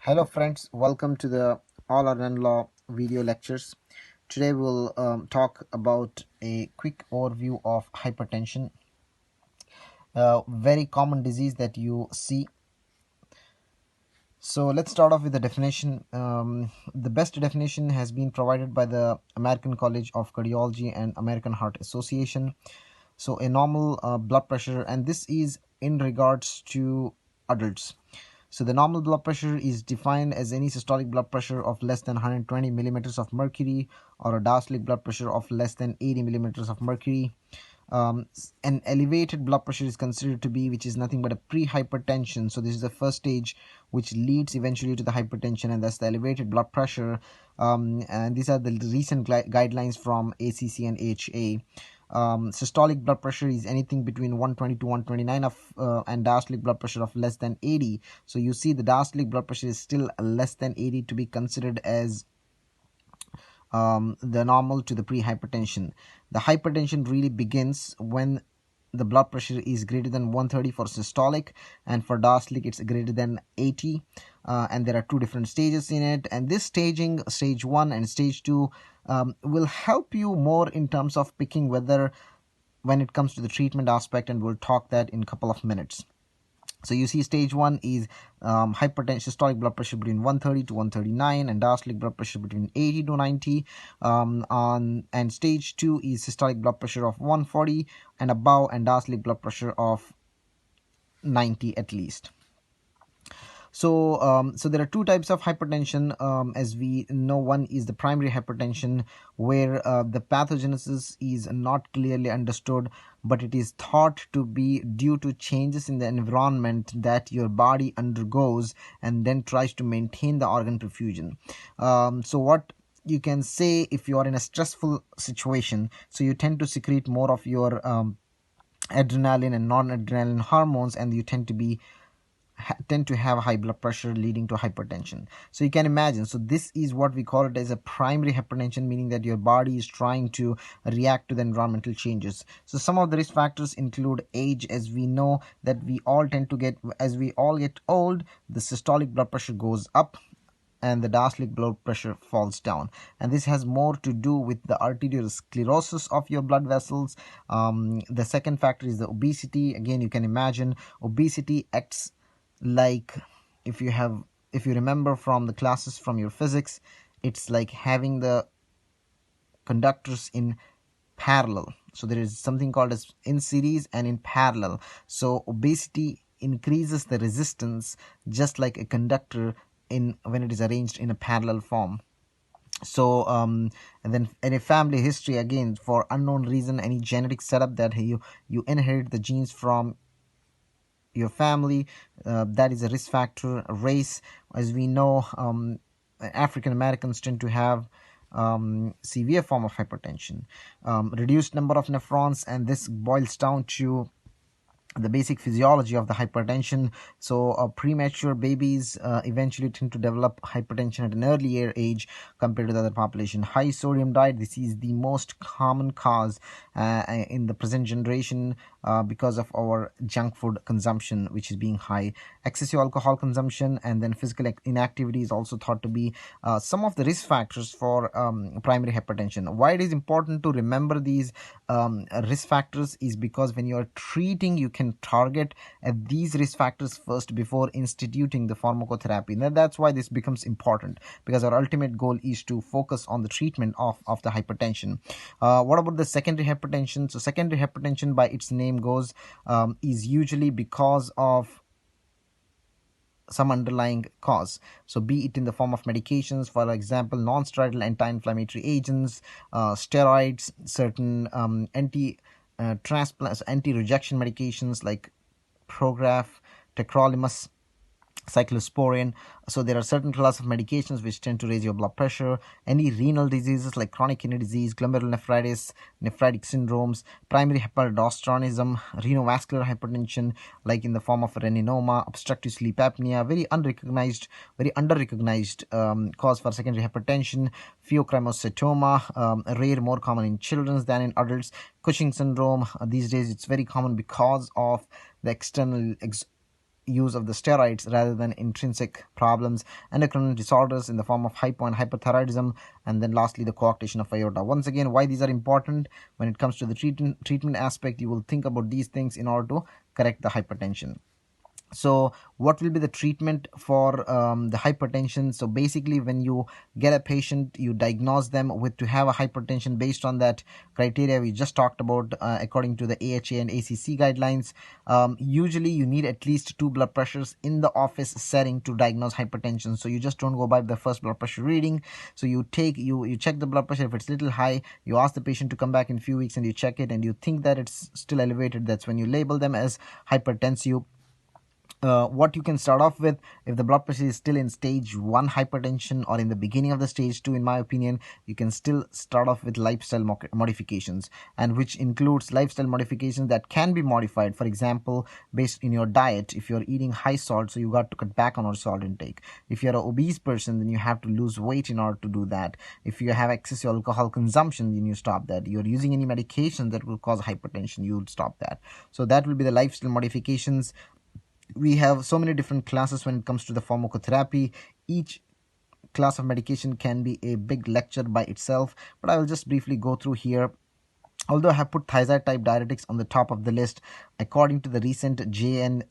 Hello friends, welcome to the All or None Law video lectures. Today we'll talk about a quick overview of hypertension, a very common disease that you see. So let's start off with the definition. The best definition has been provided by the American College of Cardiology and American Heart Association. So a normal blood pressure, and this is in regards to adults. So the normal blood pressure is defined as any systolic blood pressure of less than 120 millimeters of mercury or a diastolic blood pressure of less than 80 millimeters of mercury. An elevated blood pressure is considered to be, which is nothing but a pre-hypertension. So this is the first stage which leads eventually to the hypertension, and that's the elevated blood pressure. And these are the recent guidelines from ACC and AHA. Systolic blood pressure is anything between 120 to 129 and diastolic blood pressure of less than 80. So you see the diastolic blood pressure is still less than 80 to be considered as the normal to the pre-hypertension. The hypertension really begins when the blood pressure is greater than 130 for systolic, and for diastolic it's greater than 80. And there are two different stages in it, and this staging, stage 1 and stage 2, will help you more in terms of picking whether when it comes to the treatment aspect, and we'll talk that in a couple of minutes. So you see stage 1 is hypertension, systolic blood pressure between 130 to 139, and diastolic blood pressure between 80 to 90. And stage 2 is systolic blood pressure of 140 and above, and diastolic blood pressure of 90 at least. So there are two types of hypertension, as we know. One is the primary hypertension, where the pathogenesis is not clearly understood, but it is thought to be due to changes in the environment that your body undergoes and then tries to maintain the organ perfusion. So what you can say, if you are in a stressful situation, so you tend to secrete more of your adrenaline and non-adrenaline hormones, and you tend to have high blood pressure, leading to hypertension. So you can imagine, so this is what we call it as a primary hypertension, meaning that your body is trying to react to the environmental changes. So some of the risk factors include age, as we know that we all tend to get, as we all get old, the systolic blood pressure goes up and the diastolic blood pressure falls down, and this has more to do with the arteriosclerosis of your blood vessels. The second factor is the obesity. Again, you can imagine obesity acts like, if you remember from the classes from your physics, it's like having the conductors in parallel. So there is something called as in series and in parallel. So obesity increases the resistance just like a conductor when it is arranged in a parallel form. So and then in a family history, again, for unknown reason, any genetic setup that you inherit the genes from your family, that is a risk factor. Race, as we know, African Americans tend to have severe form of hypertension. Reduced number of nephrons, and this boils down to the basic physiology of the hypertension. So premature babies eventually tend to develop hypertension at an earlier age compared to the other population. High sodium diet, this is the most common cause in the present generation because of our junk food consumption, which is being high. Excessive alcohol consumption and then physical inactivity is also thought to be some of the risk factors for primary hypertension. Why it is important to remember these risk factors is because when you are treating, you can target at these risk factors first before instituting the pharmacotherapy. Now, that's why this becomes important, because our ultimate goal is to focus on the treatment of the hypertension. What about the secondary hypertension? So secondary hypertension, by its name goes, is usually because of some underlying cause. So be it in the form of medications, for example, non-steroidal anti-inflammatory agents, steroids, certain anti-rejection medications like Prograf, tacrolimus, cyclosporin. So there are certain class of medications which tend to raise your blood pressure. Any renal diseases like chronic kidney disease, glomerulonephritis, nephritic syndromes, primary hyperaldosteronism, renovascular hypertension like in the form of reninoma, obstructive sleep apnea, very under-recognized cause for secondary hypertension. Pheochromocytoma, rare, more common in children than in adults. Cushing syndrome, these days it's very common because of the external use of the steroids rather than intrinsic problems, endocrine disorders in the form of hypo and hyperthyroidism, and then lastly the coarctation of aorta. Once again, why these are important when it comes to the treatment aspect, you will think about these things in order to correct the hypertension. So what will be the treatment for the hypertension? So basically, when you get a patient, you diagnose them with to have a hypertension based on that criteria we just talked about, according to the AHA and ACC guidelines. Usually you need at least two blood pressures in the office setting to diagnose hypertension. So you just don't go by the first blood pressure reading. So you check the blood pressure. If it's little high, you ask the patient to come back in a few weeks and you check it, and you think that it's still elevated, that's when you label them as hypertensive. What you can start off with, if the blood pressure is still in stage 1 hypertension or in the beginning of the stage 2, in my opinion, you can still start off with lifestyle modifications, and which includes lifestyle modifications that can be modified. For example, based in your diet, if you're eating high salt, so you got to cut back on your salt intake. If you're an obese person, then you have to lose weight in order to do that. If you have excessive alcohol consumption, then you stop that. You're using any medication that will cause hypertension, you would stop that. So that will be the lifestyle modifications. We have so many different classes when it comes to the pharmacotherapy. Each class of medication can be a big lecture by itself, but I will just briefly go through here. Although I have put thiazide type diuretics on the top of the list, according to the recent JN